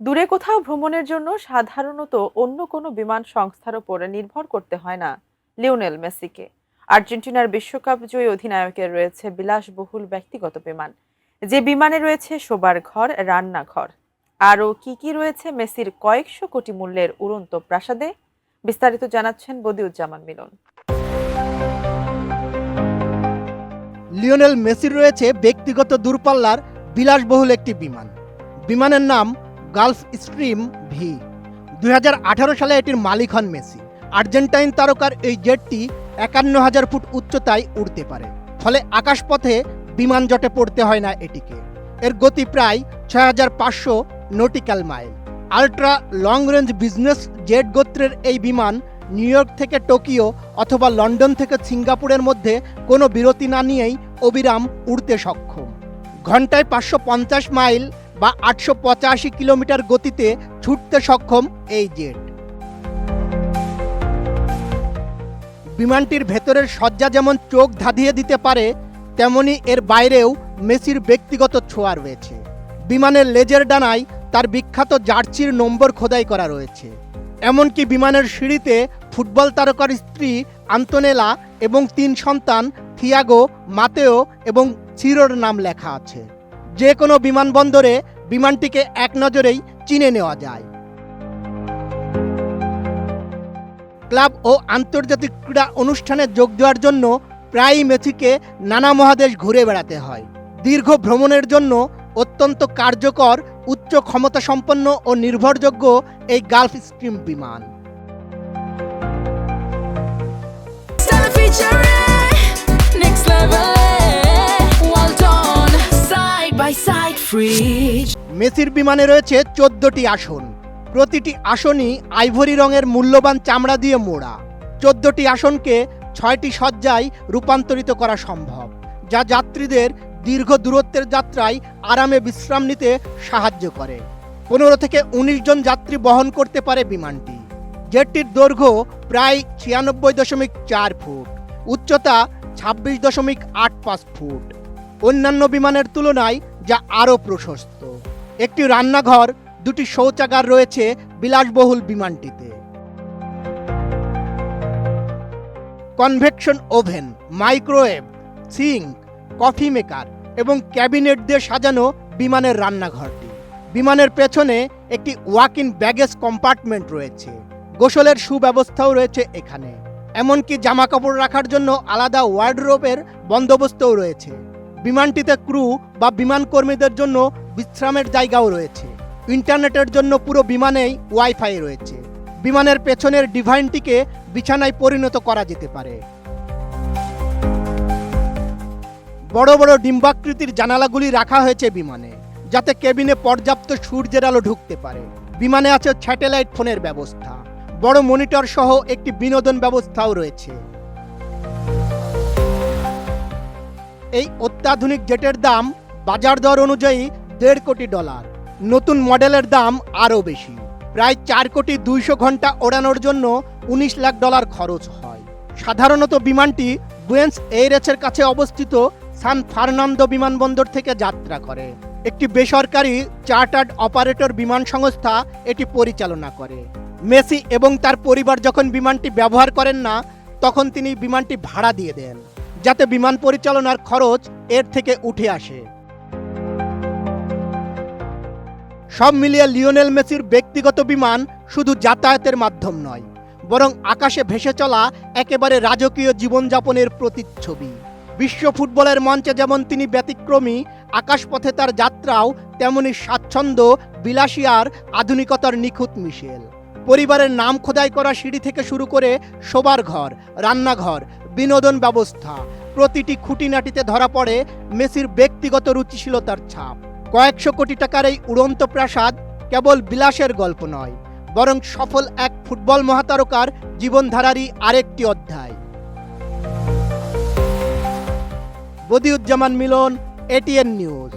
দূরে কোথাও ভ্রমণের জন্য সাধারণত অন্য কোনো বিমান সংস্থার উপর নির্ভর করতে হয় না লিওনেল মেসিকে। আর্জেন্টিনার বিশ্বকাপ জয়ী অধিনায়কের রয়েছে বিলাসবহুল ব্যক্তিগত বিমান, যে বিমানে রয়েছে শোবার ঘর, রান্নাঘর। আরও কি কি রয়েছে মেসির কয়েকশো কোটি মূল্যের উড়ন্ত প্রাসাদে? বিস্তারিত জানাচ্ছেন বদিউজ্জামান মিলন। লিওনেল মেসির রয়েছে ব্যক্তিগত দূরপাল্লার বিলাসবহুল একটি বিমান। বিমানের নাম গালফ স্ট্রিম ভি। 2018 সালে এটির মালিক হন মেসি। আর্জেন্টাইন তারকার এই জেটটি 51,000 ফুট উচ্চতায় উড়তে পারে, ফলে আকাশপথে বিমান জটে পড়তে হয় না এটিকে। এর গতি প্রায় 6,500 nautical mile. Ultra long range business jet গোত্রের এই বিমান নিউ ইয়র্ক থেকে টোকিও অথবা লন্ডন থেকে সিঙ্গাপুরের মধ্যে কোনো বিরতি না নিয়েই অবিরাম উড়তে সক্ষম। ঘন্টায় 550 মাইল বা 885 কিলোমিটার গতিতে ছুটতে সক্ষম এই জেট। বিমানটির ভেতরের সজ্জা যেমন চোখ ধাঁধিয়ে দিতে পারে, তেমনি এর বাইরেও মেসির ব্যক্তিগত ছোঁয়া রয়েছে। বিমানের লেজের ডানায় তার বিখ্যাত জার্সির নম্বর খোদাই করা রয়েছে। এমনকি বিমানের সিঁড়িতে ফুটবল তারকার স্ত্রী আন্তোনেলা এবং 3 সন্তান থিয়াগো, মাতেও এবং সিরোর নাম লেখা আছে। যে কোনো বিমানবন্দরে বিমানটিকে এক নজরেই চিনে নেওয়া যায়। ক্লাব ও আন্তর্জাতিক ক্রীড়া অনুষ্ঠানে যোগ দেওয়ার জন্য প্রায়ই মেসিকে নানা মহাদেশ ঘুরে বেড়াতে হয়। দীর্ঘ ভ্রমণের জন্য অত্যন্ত কার্যকর, উচ্চ ক্ষমতা সম্পন্ন ও নির্ভরযোগ্য এই গালফ স্ট্রিম বিমান। মেসির বিমানে রয়েছে 14টি আসন। প্রতিটি আসনই আইভরি রঙের মূল্যবান চামড়া দিয়ে মোড়া। 14টি আসনকে 6টি সজ্জায় রূপান্তরিত করা সম্ভব, যা যাত্রীদের দীর্ঘ দূরত্বের যাত্রায় আরামে বিশ্রাম নিতে সাহায্য করে। 15 থেকে 19 জন যাত্রী বহন করতে পারে বিমানটি। জেটটির দৈর্ঘ্য প্রায় 96.4 ফুট, উচ্চতা 26.85 ফুট। অন্যান্য বিমানের তুলনায় যা আরও প্রশস্ত। একটি রান্নাঘর, 2টি শৌচাগার রয়েছে বিলাসবহুল বিমানটিতে। Convection oven, microwave, sink, coffee maker এবং ক্যাবিনেট দিয়ে সাজানো বিমানের রান্নাঘরটি। বিমানের পেছনে একটি ওয়াক ইন ব্যাগেজ কম্পার্টমেন্ট রয়েছে। গোসলের সুব্যবস্থাও রয়েছে এখানে। এমনকি জামা কাপড় রাখার জন্য আলাদা ওয়ার্ডরোবের বন্দোবস্তও রয়েছে। বিমানটিতে ক্রু বা বিমান কর্মীদের জন্য বিশ্রামের জায়গাও রয়েছে। ইন্টারনেটের জন্য পুরো বিমানেই ওয়াইফাই রয়েছে। বিমানের পেছনের ডিভাইনটিকে বিছানায় পরিণত করা যেতে পারে। বড় বড় ডিম্বাকৃতির জানালাগুলি রাখা হয়েছে বিমানে, যাতে কেবিনে পর্যাপ্ত সূর্যের আলো ঢুকতে পারে। বিমানে আছে স্যাটেলাইট ফোনের ব্যবস্থা। বড় মনিটর সহ একটি বিনোদন ব্যবস্থাও রয়েছে। এই অত্যাধুনিক জেটের দাম বাজার দর অনুযায়ী $1.5 কোটি। নতুন মডেলের দাম আরও বেশি, প্রায় 4,200,000 ঘন্টা ওড়ানোর জন্য $19 লাখ খরচ হয়। সাধারণত বিমানটি বুয়েন্স এইরেসের কাছে অবস্থিত সান ফার্নান্দো বিমানবন্দর থেকে যাত্রা করে। একটি বেসরকারি চার্টার্ড অপারেটর বিমান সংস্থা এটি পরিচালনা করে। মেসি এবং তার পরিবার যখন বিমানটি ব্যবহার করেন না, তখন তিনি বিমানটি ভাড়া দিয়ে দেন, যাতে বিমান পরিচালনার খরচ এর থেকে উঠে আসে। সব মিলিয়ে লিওনেল মেসির ব্যক্তিগত বিমান শুধু যাতায়াতের মাধ্যম নয়, বরং আকাশে ভেসে চলা একেবারে রাজকীয় জীবনযাপনের প্রতিচ্ছবি। বিশ্ব ফুটবলের মঞ্চে যেমন তিনি ব্যতিক্রমী, আকাশপথে তার যাত্রাও তেমনি স্বাচ্ছন্দ্য, বিলাসী আর আধুনিকতার নিখুঁত মিশেল। পরিবারের নাম খোদাই করা সিঁড়ি থেকে শুরু করে শোবার ঘর, রান্নাঘর, বিনোদন ব্যবস্থা, প্রতিটি খুঁটিনাটিতে ধরা পড়ে মেসির ব্যক্তিগত রুচিশীলতার ছাপ। কয়েকশো কোটি টাকার এই উড়ন্ত প্রাসাদ কেবল বিলাসের গল্প নয়, বরং সফল এক ফুটবল মহাতারকার জীবনধারারই আরেকটি অধ্যায়। বদিউজ্জামান মিলন, ATN নিউজ।